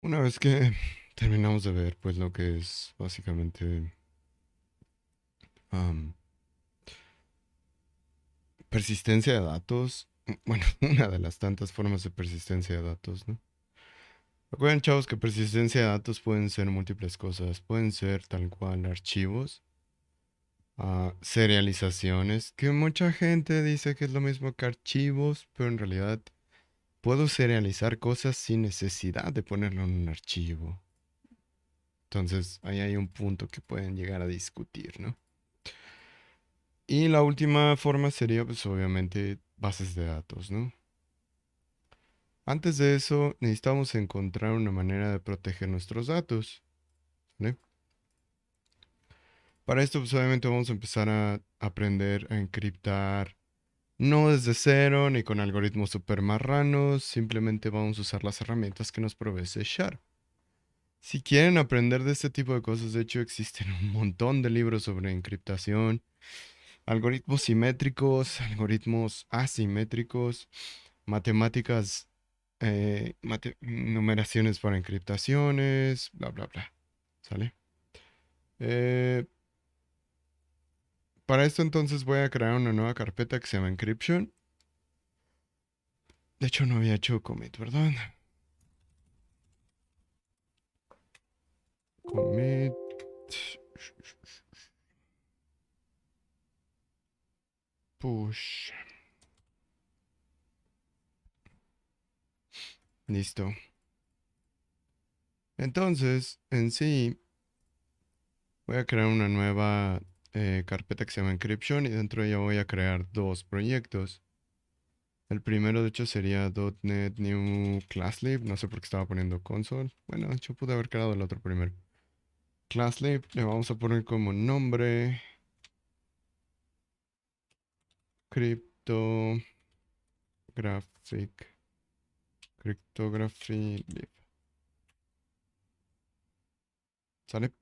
Una vez que terminamos de ver, pues lo que es básicamente am, persistencia de datos, bueno, una de las tantas formas de persistencia de datos, ¿no? Recuerden, chavos, que persistencia de datos pueden ser múltiples cosas, pueden ser tal cual archivos, serializaciones, que mucha gente dice que es lo mismo que archivos, pero en realidad puedo serializar cosas sin necesidad de ponerlo en un archivo. Entonces, ahí hay un punto que pueden llegar a discutir, ¿no? Y la última forma sería, pues obviamente, bases de datos, ¿no? Antes de eso, necesitamos encontrar una manera de proteger nuestros datos, ¿vale? Para esto, pues obviamente vamos a empezar a aprender a encriptar, no desde cero ni con algoritmos super marranos, simplemente vamos a usar las herramientas que nos provee C Sharp. Si quieren aprender de este tipo de cosas, de hecho existen un montón de libros sobre encriptación, algoritmos simétricos, algoritmos asimétricos, matemáticas, numeraciones para encriptaciones, bla, bla, bla. ¿Sale? Eh, para esto entonces voy a crear una nueva carpeta que se llama Encryption. De hecho no había hecho commit, ¿verdad? Commit. Push. Listo. Entonces, en sí, voy a crear una nueva carpeta que se llama Encryption y dentro de ella voy a crear dos proyectos. El primero, de hecho, sería .NET New ClassLib. No sé por qué estaba poniendo console. Bueno, de hecho, pude haber creado el otro primero. ClassLib, le vamos a poner como nombre Cryptographic Cryptography Lib. ¿Sale?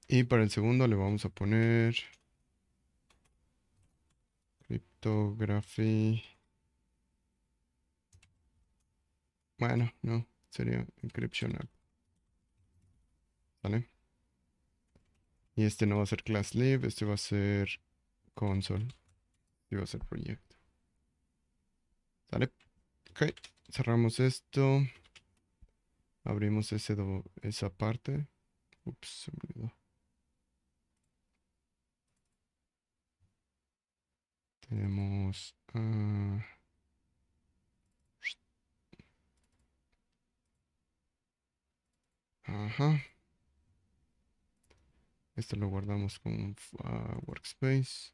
Y para el segundo le vamos a poner Cryptography. Bueno, no, sería Encryption App. ¿Sale? Y este no va a ser ClassLib, este va a ser console. Este va a ser proyecto. ¿Sale? Ok, cerramos esto. Abrimos esa parte. Ups, se me olvidó. Tenemos... ajá. Esto lo guardamos con workspace.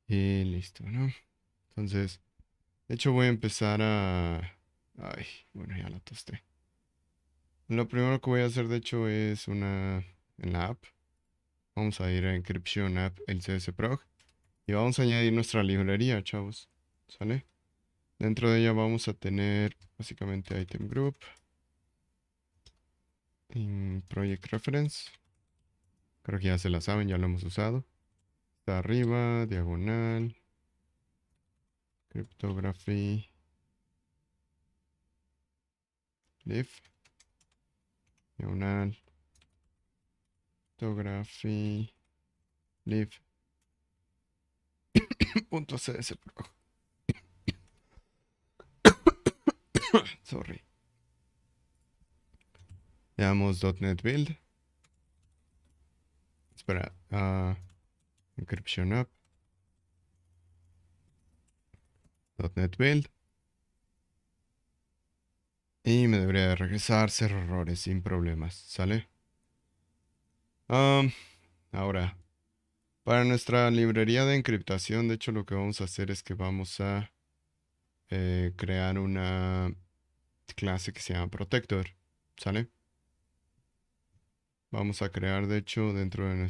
Y listo, ¿no? Entonces, de hecho voy a empezar a... Ay, bueno, ya la tosté. Lo primero que voy a hacer, de hecho, es una... En la app. Vamos a ir a Encryption App, el CSProg. Y vamos a añadir nuestra librería, chavos. ¿Sale? Dentro de ella vamos a tener básicamente item group, en project reference. Creo que ya se la saben, ya lo hemos usado. Está arriba, diagonal, cryptography, lib, diagonal, cryptography, lib, punto .cs. Sorry. Le damos .NET Build. Espera, encryption up, .NET Build. Y me debería de regresar, cero errores, sin problemas, ¿sale? Ahora, para nuestra librería de encriptación, de hecho lo que vamos a hacer es que vamos a crear una clase que se llama Protector, ¿sale? Vamos a crear, de hecho, dentro de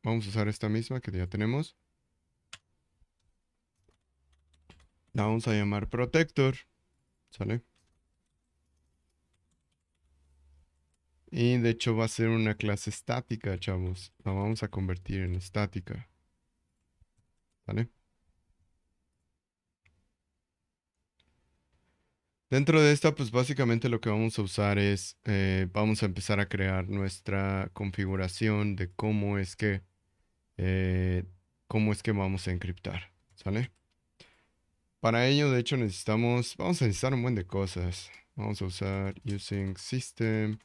vamos a usar esta misma que ya tenemos. La vamos a llamar Protector, ¿sale? Y de hecho va a ser una clase estática, chavos. La vamos a convertir en estática. ¿Vale? Dentro de esta, pues básicamente lo que vamos a usar es, vamos a empezar a crear nuestra configuración de eh, cómo es que vamos a encriptar, ¿sale? Para ello, de hecho, vamos a necesitar un buen de cosas. Vamos a usar using system,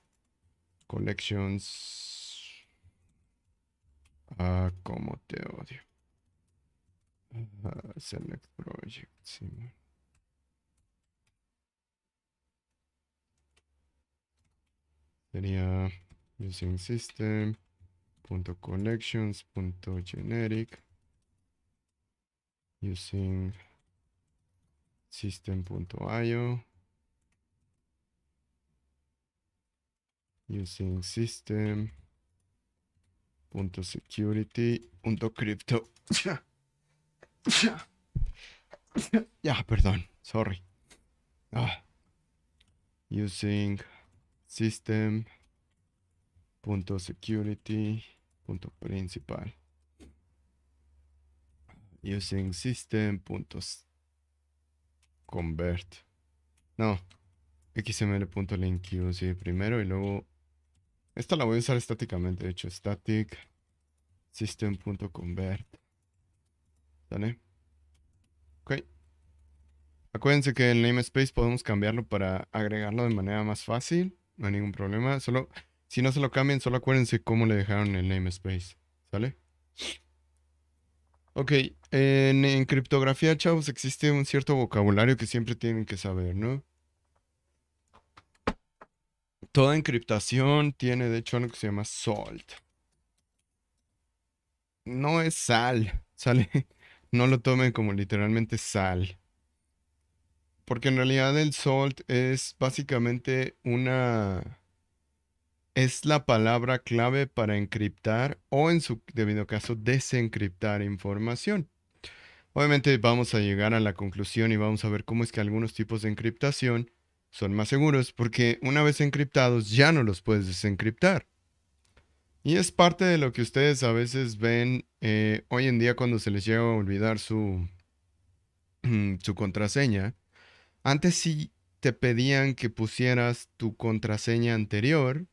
collections, como te odio. Select project, sí, man. Sería using system.collections.generic using system.io using system.security.crypto. Ya, perdón, sorry. Using system.security.principal using system.convert. No, xml.linQ, sí, primero y luego. Esta la voy a usar estáticamente, de hecho, static system.convert. ¿Sale? Ok. Acuérdense que el namespace podemos cambiarlo para agregarlo de manera más fácil. No hay ningún problema. Solo, si no se lo cambian, solo acuérdense cómo le dejaron el namespace. ¿Sale? Ok. En criptografía, chavos, existe un cierto vocabulario que siempre tienen que saber, ¿no? Toda encriptación tiene, de hecho, algo que se llama salt. No es sal, ¿sale? No lo tomen como literalmente sal. Porque en realidad el salt es básicamente es la palabra clave para encriptar o en su debido caso desencriptar información. Obviamente vamos a llegar a la conclusión y vamos a ver cómo es que algunos tipos de encriptación son más seguros porque una vez encriptados ya no los puedes desencriptar. Y es parte de lo que ustedes a veces ven hoy en día cuando se les llega a olvidar su contraseña. Antes sí te pedían que pusieras tu contraseña anterior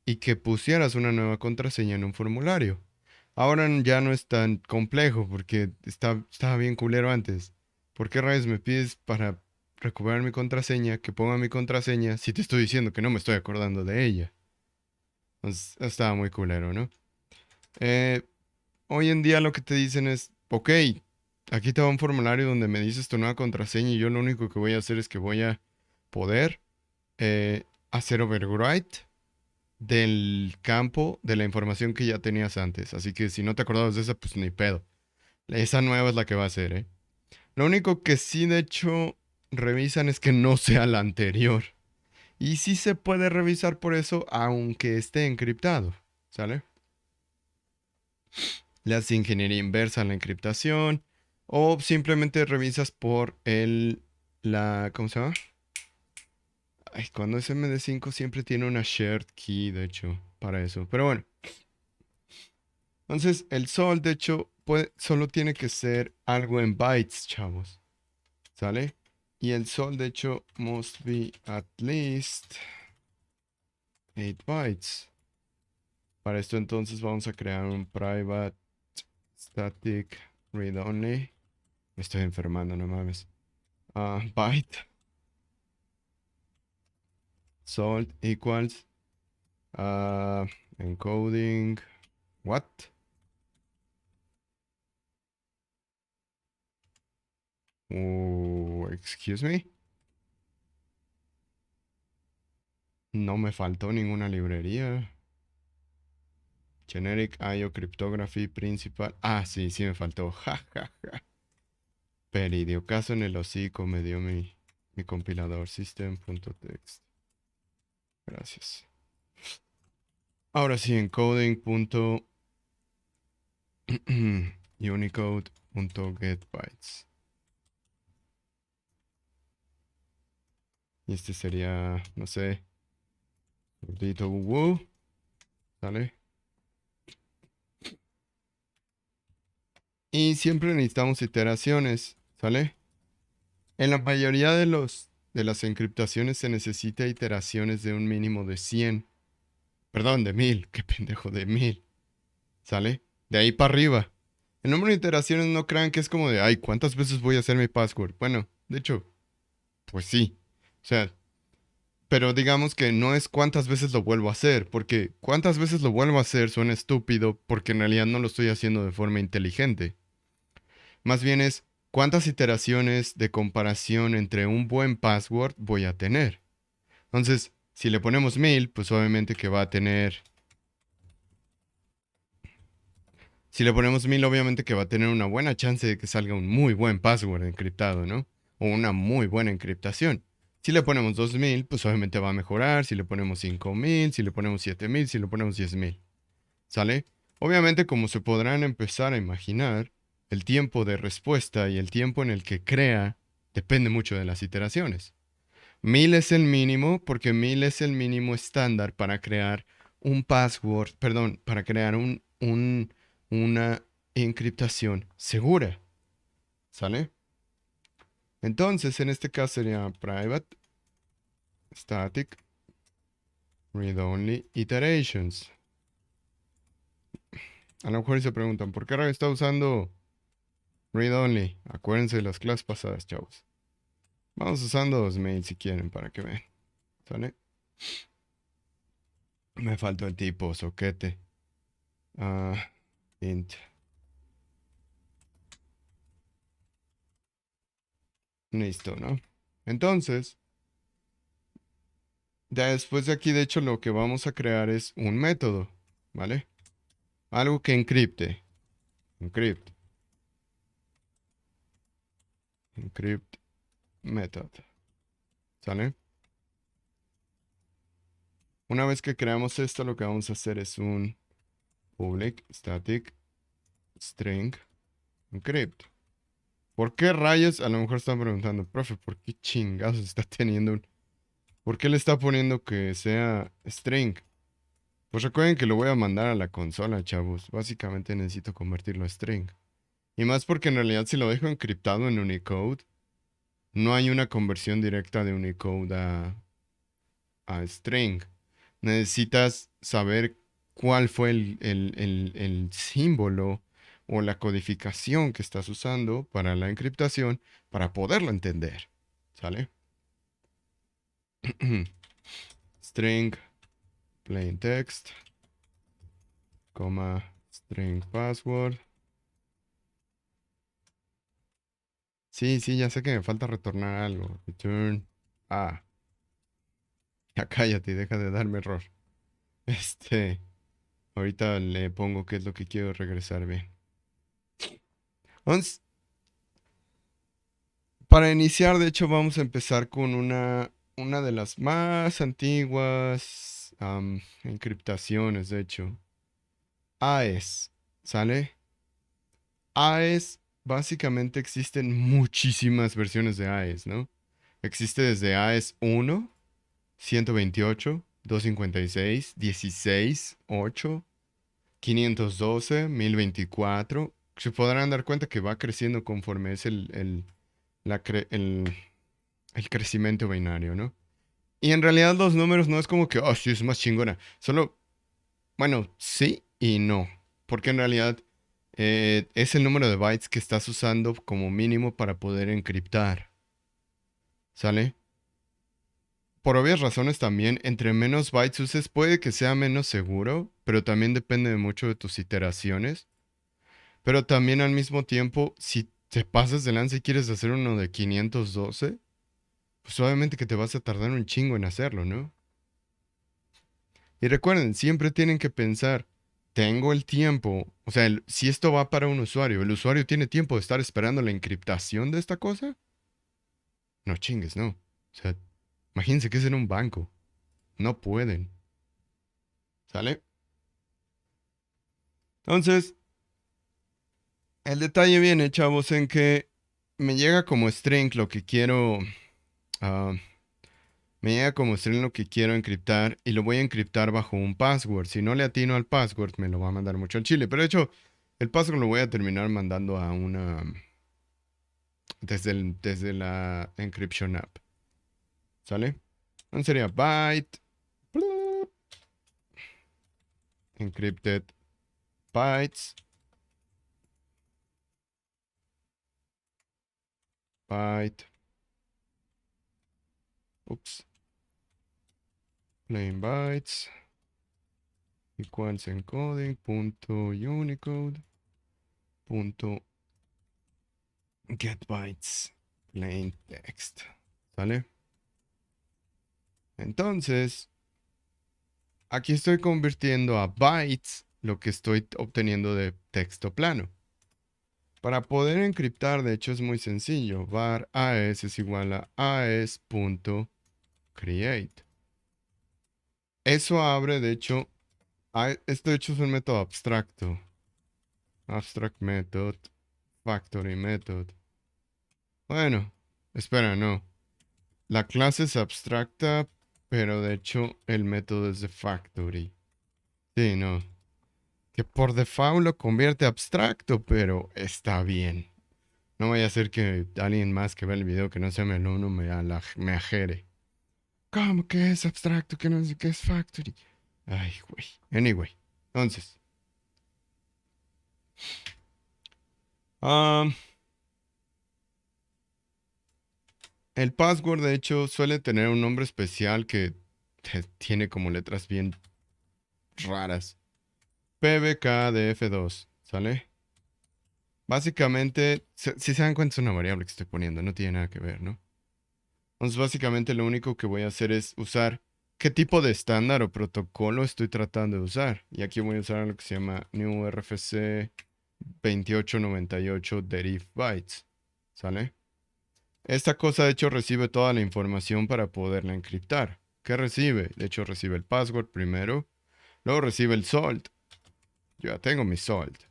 y que pusieras una nueva contraseña en un formulario. Ahora ya no es tan complejo porque estaba bien culero antes. ¿Por qué rayos me pides para recuperar mi contraseña, que ponga mi contraseña, si te estoy diciendo que no me estoy acordando de ella? Entonces, estaba muy culero, ¿no? Eh, Hoy en día lo que te dicen es, ok, aquí te va un formulario donde me dices tu nueva contraseña y yo lo único que voy a hacer es que voy a poder hacer overwrite del campo de la información que ya tenías antes. Así que si no te acordabas de esa, pues ni pedo. Esa nueva es la que va a ser, ¿eh? Lo único que sí, de hecho, revisan es que no sea la anterior. Y sí se puede revisar por eso, aunque esté encriptado. ¿Sale? Le haces ingeniería inversa a la encriptación. O simplemente revisas por ¿cómo se llama? Ay, cuando es MD5 siempre tiene una shared key, de hecho, para eso. Pero bueno. Entonces, el sol, de hecho, solo tiene que ser algo en bytes, chavos. ¿Sale? Y el sol, de hecho, must be at least 8 bytes. Para esto, entonces, vamos a crear un private static read only. Me estoy enfermando, no mames. Byte salt equals encoding. What? Excuse me. No me faltó ninguna librería. Generic IO Cryptography Principal. Ah, sí, sí me faltó. Ja, ja, ja. Peridiocaso en el hocico me dio mi compilador. System.txt. Gracias. Ahora sí, encoding. Unicode.getBytes. Y este sería, no sé, Gordito Wu. ¿Sale? Y siempre necesitamos iteraciones. ¿Sale? En la mayoría de las encriptaciones se necesita iteraciones de un mínimo de 100. Perdón, de 1000. Qué pendejo, de 1000. ¿Sale? De ahí para arriba. El número de iteraciones no crean que es como de, ay, ¿cuántas veces voy a hacer mi password? Bueno, de hecho, pues sí. O sea, pero digamos que no es cuántas veces lo vuelvo a hacer, porque cuántas veces lo vuelvo a hacer suena estúpido porque en realidad no lo estoy haciendo de forma inteligente. Más bien es cuántas iteraciones de comparación entre un buen password voy a tener. Entonces, si le ponemos 1000, pues obviamente que va a tener. Si le ponemos 1000, obviamente que va a tener una buena chance de que salga un muy buen password encriptado, ¿no? O una muy buena encriptación. Si le ponemos 2000, pues obviamente va a mejorar. Si le ponemos 5000, si le ponemos 7000, si le ponemos 10000. ¿Sale? Obviamente, como se podrán empezar a imaginar, el tiempo de respuesta y el tiempo en el que crea depende mucho de las iteraciones. 1000 es el mínimo porque 1000 es el mínimo estándar para crear un password, perdón, para crear una encriptación segura. ¿Sale? Entonces, en este caso sería private, static, read-only iterations. A lo mejor se preguntan, ¿por qué ahora está usando read-only? Acuérdense de las clases pasadas, chavos. Vamos usando dos mails si quieren para que vean. ¿Sale? Me faltó el tipo, soquete. Ah, int. Listo, ¿no? Entonces, ya después de aquí, de hecho, lo que vamos a crear es un método, ¿vale? Algo que encripte. Encrypt. Encrypt method. ¿Sale? Una vez que creamos esto, lo que vamos a hacer es un public static string encrypt. ¿Por qué rayos? A lo mejor están preguntando, profe, ¿por qué chingados está teniendo un... ¿Por qué le está poniendo que sea string? Pues recuerden que lo voy a mandar a la consola, chavos. Básicamente necesito convertirlo a string. Y más porque en realidad si lo dejo encriptado en Unicode, no hay una conversión directa de Unicode a string. Necesitas saber cuál fue el símbolo o la codificación que estás usando para la encriptación para poderlo entender. ¿Sale? String plain text, coma, string password. Sí, sí, ya sé que me falta retornar algo. Return. Ah, ya cállate y deja de darme error. Este, ahorita le pongo qué es lo que quiero regresar bien. Entonces, para iniciar, de hecho, vamos a empezar con una de las más antiguas encriptaciones, de hecho. AES, ¿sale? AES, básicamente existen muchísimas versiones de AES, ¿no? Existe desde AES 1, 128, 256, 16, 8, 512, 1024. Se podrán dar cuenta que va creciendo conforme es la cre- el crecimiento binario, ¿no? Y en realidad los números no es como que, oh, sí, es más chingona. Solo, bueno, sí y no. Porque en realidad es el número de bytes que estás usando como mínimo para poder encriptar. ¿Sale? Por obvias razones también, entre menos bytes uses puede que sea menos seguro, pero también depende de mucho de tus iteraciones. Pero también al mismo tiempo, si te pasas de lanza y quieres hacer uno de 512, pues obviamente que te vas a tardar un chingo en hacerlo, ¿no? Y recuerden, siempre tienen que pensar, tengo el tiempo, o sea, si esto va para un usuario, ¿el usuario tiene tiempo de estar esperando la encriptación de esta cosa? No chingues, no. O sea, imagínense que es en un banco. No pueden. ¿Sale? Entonces, el detalle viene, chavos, en que me llega como string lo que quiero, ah, me llega como string lo que quiero encriptar y lo voy a encriptar bajo un password. Si no le atino al password, me lo va a mandar mucho al chile. Pero de hecho, el password lo voy a terminar mandando a una... desde la encryption app. ¿Sale? Entonces sería byte encrypted bytes byte oops plain bytes equals encoding punto unicode punto get bytes plain text. ¿Sale? Entonces, aquí estoy convirtiendo a bytes lo que estoy obteniendo de texto plano. Para poder encriptar, de hecho, es muy sencillo. Var AES es igual a AES.create. Eso abre, de hecho, esto de hecho es un método abstracto. Abstract method, factory method. Bueno, espera, no. La clase es abstracta, pero de hecho el método es de factory. Sí, no. Que por default lo convierte a abstracto, pero está bien. No vaya a ser que alguien más que vea el video que no sea mi alumno me ajere. ¿Cómo que es abstracto? Que no sé qué es factory. Ay, güey. Anyway. Entonces. ah, el password, de hecho, suele tener un nombre especial que tiene como letras bien raras. PBKDF2. ¿Sale? Básicamente, si se dan cuenta, es una variable que estoy poniendo. No tiene nada que ver, ¿no? Entonces, básicamente lo único que voy a hacer es usar qué tipo de estándar o protocolo estoy tratando de usar. Y aquí voy a usar lo que se llama New RFC 2898 deriv bytes. ¿Sale? Esta cosa de hecho recibe toda la información para poderla encriptar. ¿Qué recibe? De hecho recibe el password primero, luego recibe el salt. Yo ya tengo mi salt.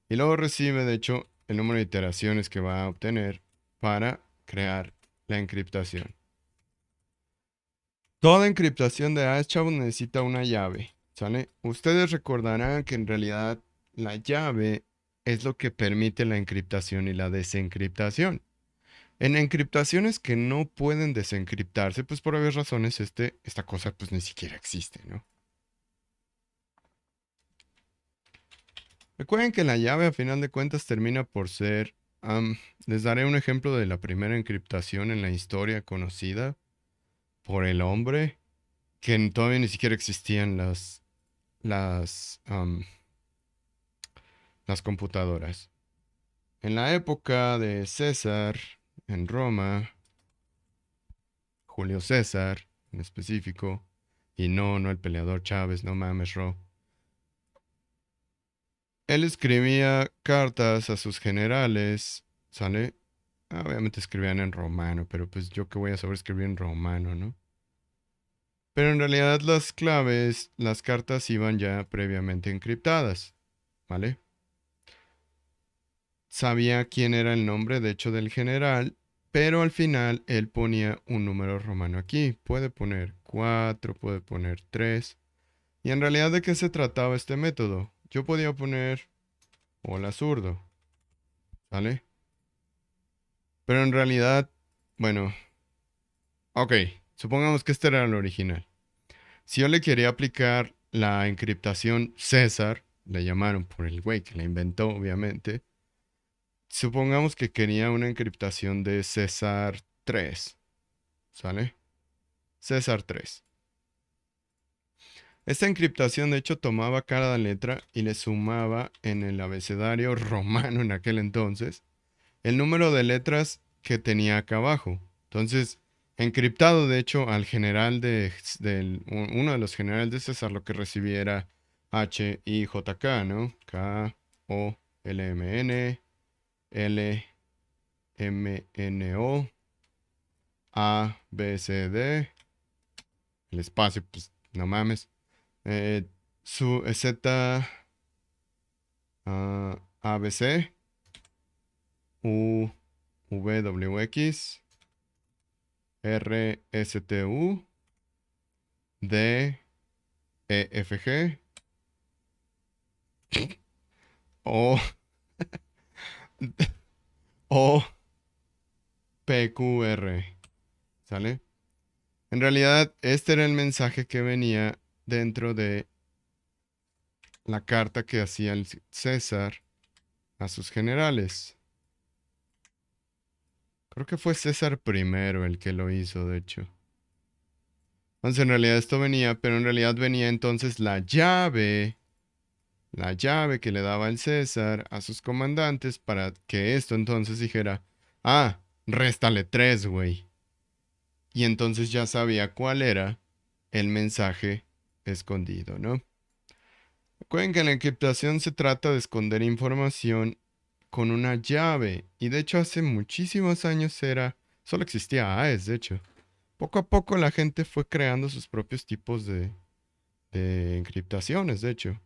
Y luego recibe de hecho el número de iteraciones que va a obtener para crear la encriptación. Toda encriptación de Hashgraph necesita una llave, ¿sale? Ustedes recordarán que en realidad la llave es lo que permite la encriptación y la desencriptación. En encriptaciones que no pueden desencriptarse, pues por obvias razones esta cosa pues ni siquiera existe, ¿no? Recuerden que la llave a final de cuentas termina por ser... les daré un ejemplo de la primera encriptación en la historia conocida por el hombre, que todavía ni siquiera existían las computadoras. En la época de César, en Roma, Julio César en específico, y no el peleador Chávez, no mames, Ro. Él escribía cartas a sus generales, ¿sale? Obviamente escribían en romano, pero pues yo qué voy a saber escribir en romano, ¿no? Pero en realidad las claves, las cartas iban ya previamente encriptadas, ¿vale? Sabía quién era el nombre, de hecho, del general, pero al final él ponía un número romano aquí. Puede poner 4, puede poner 3. Y en realidad, ¿de qué se trataba este método? Yo podía poner hola zurdo, ¿vale? Pero en realidad, bueno, ok, supongamos que este era el original. Si yo le quería aplicar la encriptación César, le llamaron por el güey que la inventó, obviamente. Supongamos que quería una encriptación de César 3, ¿sale? César 3. Esta encriptación de hecho tomaba cada letra y le sumaba en el abecedario romano en aquel entonces el número de letras que tenía acá abajo. Entonces, encriptado de hecho al general uno de los generales de César lo que recibía era HIJK, ¿no? K, O, L, M, N, L, M, N, O, A, B, C, D, el espacio, pues no mames. Su Z, ABC, U, V, W, X, R, S, T, U, D, E, F, G, O, O, P, Q, R. ¿Sale? En realidad, este era el mensaje que venía dentro de la carta que hacía el César a sus generales. Creo que fue César primero el que lo hizo, de hecho. Entonces, en realidad esto venía, pero en realidad venía entonces la llave que le daba el César a sus comandantes para que esto entonces dijera, ah, réstale 3, güey. Y entonces ya sabía cuál era el mensaje escondido, ¿no? Recuerden que en la encriptación se trata de esconder información con una llave. Y de hecho hace muchísimos años solo existía AES, de hecho. Poco a poco la gente fue creando sus propios tipos de encriptaciones, de hecho.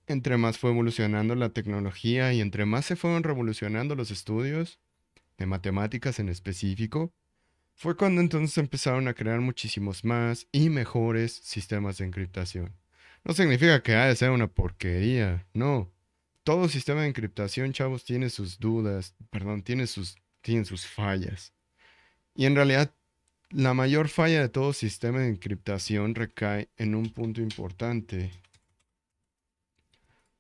Entre más fue evolucionando la tecnología y entre más se fueron revolucionando los estudios, de matemáticas en específico, fue cuando entonces empezaron a crear muchísimos más y mejores sistemas de encriptación. No significa que AES sea una porquería, no. Todo sistema de encriptación, chavos, tiene sus dudas, perdón, tiene sus fallas. Y en realidad, la mayor falla de todo sistema de encriptación recae en un punto importante: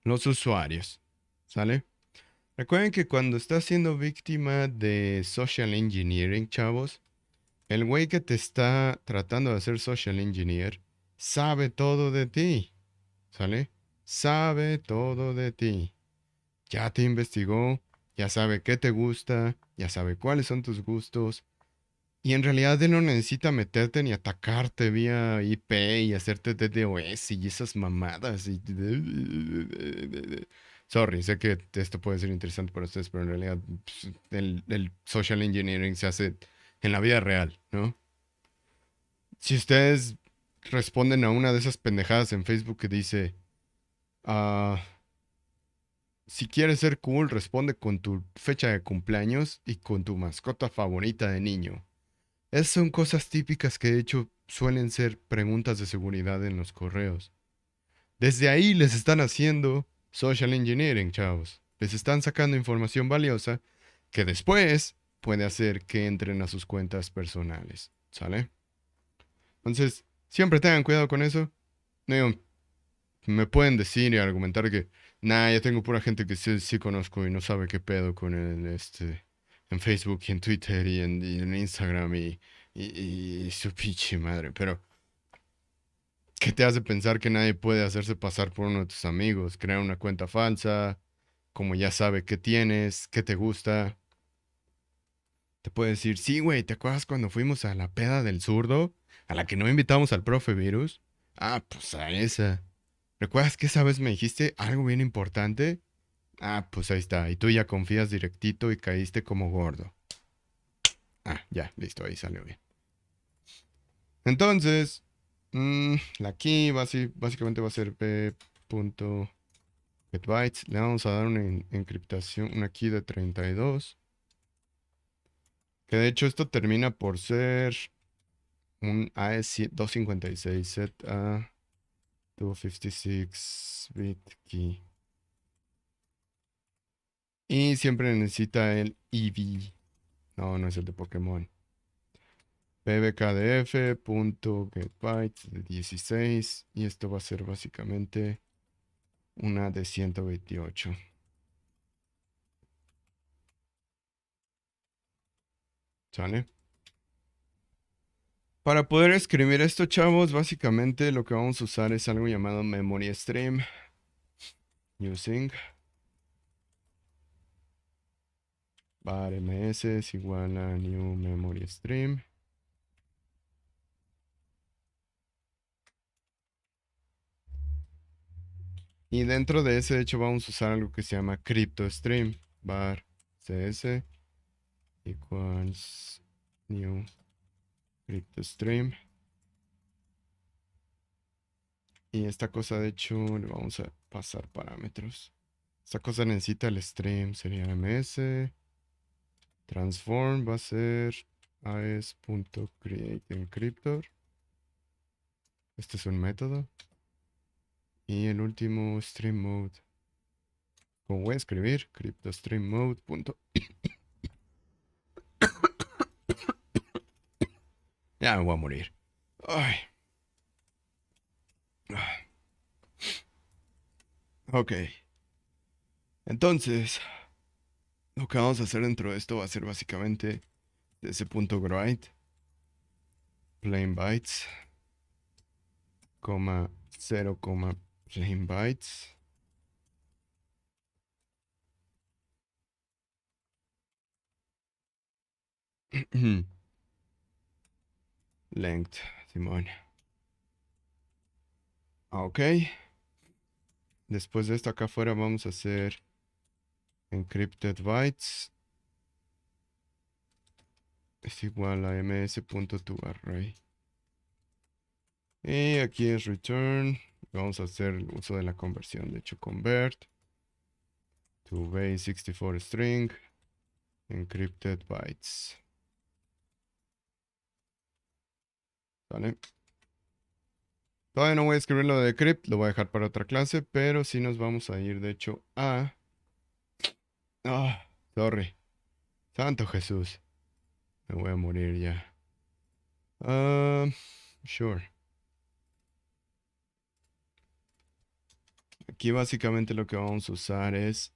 los usuarios. ¿Sale? Recuerden que cuando estás siendo víctima de social engineering, chavos, el güey que te está tratando de hacer social engineer sabe todo de ti. ¿Sale? Sabe todo de ti. Ya te investigó, ya sabe qué te gusta, ya sabe cuáles son tus gustos. Y en realidad él no necesita meterte ni atacarte vía IP y hacerte DDoS y esas mamadas. Sorry, sé que esto puede ser interesante para ustedes, pero en realidad pues, el social engineering se hace en la vida real, ¿no? Si ustedes responden a una de esas pendejadas en Facebook que dice, ah, si quieres ser cool, responde con tu fecha de cumpleaños y con tu mascota favorita de niño. Esas son cosas típicas que de hecho suelen ser preguntas de seguridad en los correos. Desde ahí les están haciendo social engineering, chavos. Les están sacando información valiosa que después puede hacer que entren a sus cuentas personales. ¿Sale? Entonces, siempre tengan cuidado con eso. Digo, me pueden decir y argumentar que, nah, ya tengo pura gente que sí conozco y no sabe qué pedo con en Facebook y en Twitter y en Instagram y su pinche madre. Pero, ¿qué te hace pensar que nadie puede hacerse pasar por uno de tus amigos? Crear una cuenta falsa, como ya sabe qué tienes, qué te gusta. Te puede decir, sí, güey, ¿te acuerdas cuando fuimos a la peda del zurdo? A la que no invitamos al profe Virus. Ah, pues a esa. ¿Recuerdas que esa vez me dijiste algo bien importante? Ah, pues ahí está. Y tú ya confías directito y caíste como gordo. Ah, ya, listo, ahí salió bien. Entonces, la key básicamente va a ser p.getbytes. Le vamos a dar una encriptación, una key de 32. Que de hecho esto termina por ser un AES-256 set a 256 bit key. Y siempre necesita el EV. No, no es el de Pokémon. pbkdf.getbytes de 16. Y esto va a ser básicamente una de 128. ¿Sale? Para poder escribir esto, chavos, básicamente lo que vamos a usar es algo llamado memory stream using var ms es igual a new memory stream. Y dentro de ese, de hecho, vamos a usar algo que se llama CryptoStream. Var cs equals new CryptoStream. Y esta cosa, de hecho, le vamos a pasar parámetros. Esta cosa necesita el stream, sería ms. Transform va a ser as.createEncryptor. Este es un método. Y el último, stream mode. Como voy a escribir, cryptostreammode. Ya me voy a morir. Ay. Ok. Entonces, lo que vamos a hacer dentro de esto va a ser básicamente de ese punto grind, plain bytes, coma 0, plain bytes. Length, Simón. Ok. Después de esto acá afuera vamos a hacer encrypted bytes es igual a ms.toArray. Y aquí es return. Vamos a hacer el uso de la conversión. De hecho, convert to base64 string encrypted bytes. ¿Vale? Todavía no voy a escribir lo de crypt, lo voy a dejar para otra clase, pero sí nos vamos a ir, de hecho, a... Ah, sorry. Santo Jesús. Me voy a morir ya. Sure. Aquí básicamente lo que vamos a usar es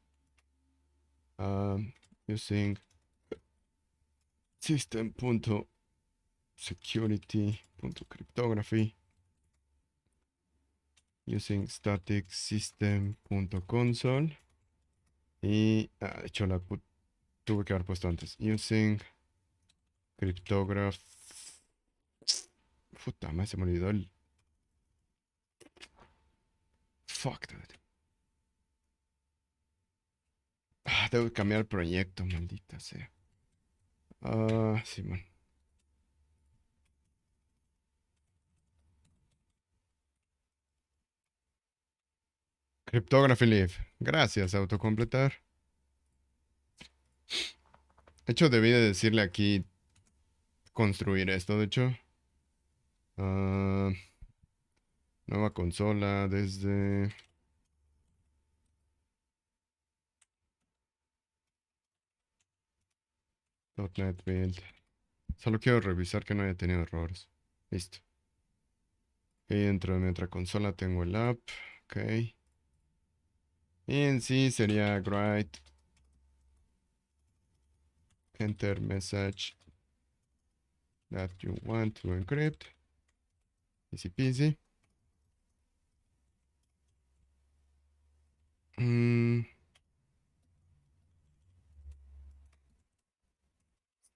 using system.security.cryptography using static system.console y de hecho tuve que haber puesto antes using cryptograph. Puta madre, se me olvidó el fuck, dude. Tengo que cambiar el proyecto, maldita sea. Sí, man. Cryptography Live. Gracias, autocompletar. De hecho, debí de decirle aquí construir esto, de hecho. Ah, nueva consola desde .NET Build. Solo quiero revisar que no haya tenido errores. Listo. Y dentro de mi otra consola tengo el app. Ok. Y en sí sería write enter message that you want to encrypt. Easy peasy.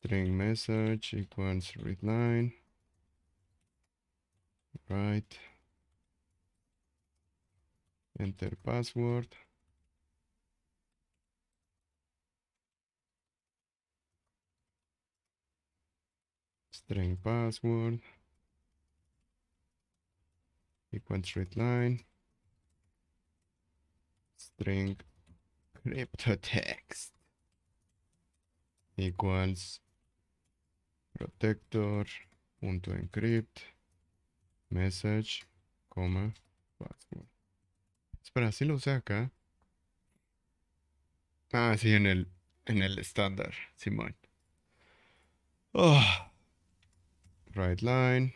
String message equals readline. Right. Enter password. String password equals readline. String cryptotext equals protector.encrypt message, coma, password. Espera, ¿sí lo usé acá? Ah, sí, en el estándar, Simón. Oh, right line,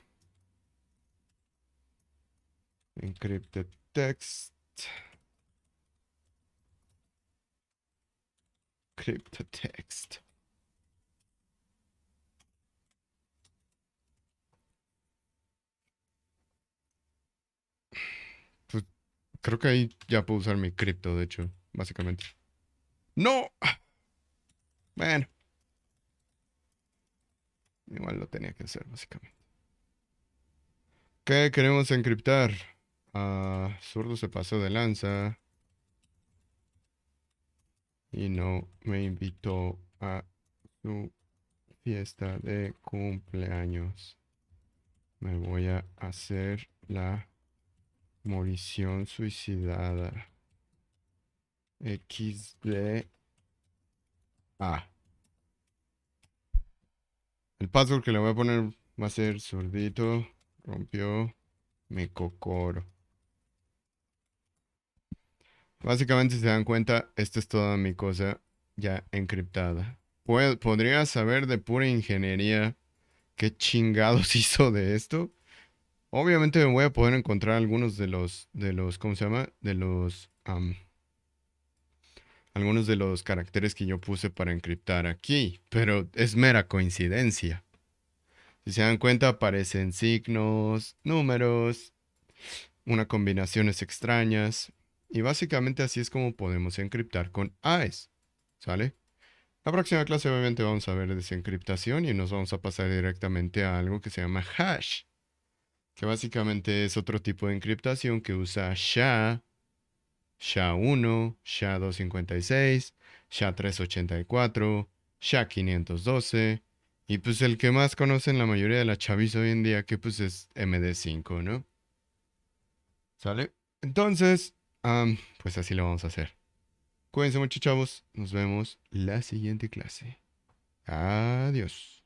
encrypted text, cryptotext. Pues creo que ahí ya puedo usar mi cripto, de hecho, básicamente. ¡No! Bueno, igual lo tenía que hacer, básicamente. ¿Qué queremos encriptar? Zurdo se pasó de lanza y no me invitó a su fiesta de cumpleaños. Me voy a hacer la morición suicidada. XD. El password que le voy a poner va a ser zurdito. Rompió Me cocoro. Básicamente, si se dan cuenta, esta es toda mi cosa ya encriptada. Podría saber de pura ingeniería qué chingados hizo de esto. Obviamente me voy a poder encontrar algunos ¿cómo se llama? Algunos de los caracteres que yo puse para encriptar aquí, pero es mera coincidencia. Si se dan cuenta, aparecen signos, números, una combinaciones extrañas, y básicamente así es como podemos encriptar con AES, ¿sale? La próxima clase obviamente vamos a ver desencriptación y nos vamos a pasar directamente a algo que se llama hash, que básicamente es otro tipo de encriptación que usa SHA-1, SHA-256, SHA-384, SHA-512 y pues el que más conocen la mayoría de la chaviza hoy en día que pues es MD5, ¿no? ¿Sale? Entonces, pues así lo vamos a hacer. Cuídense mucho, chavos. Nos vemos la siguiente clase. Adiós.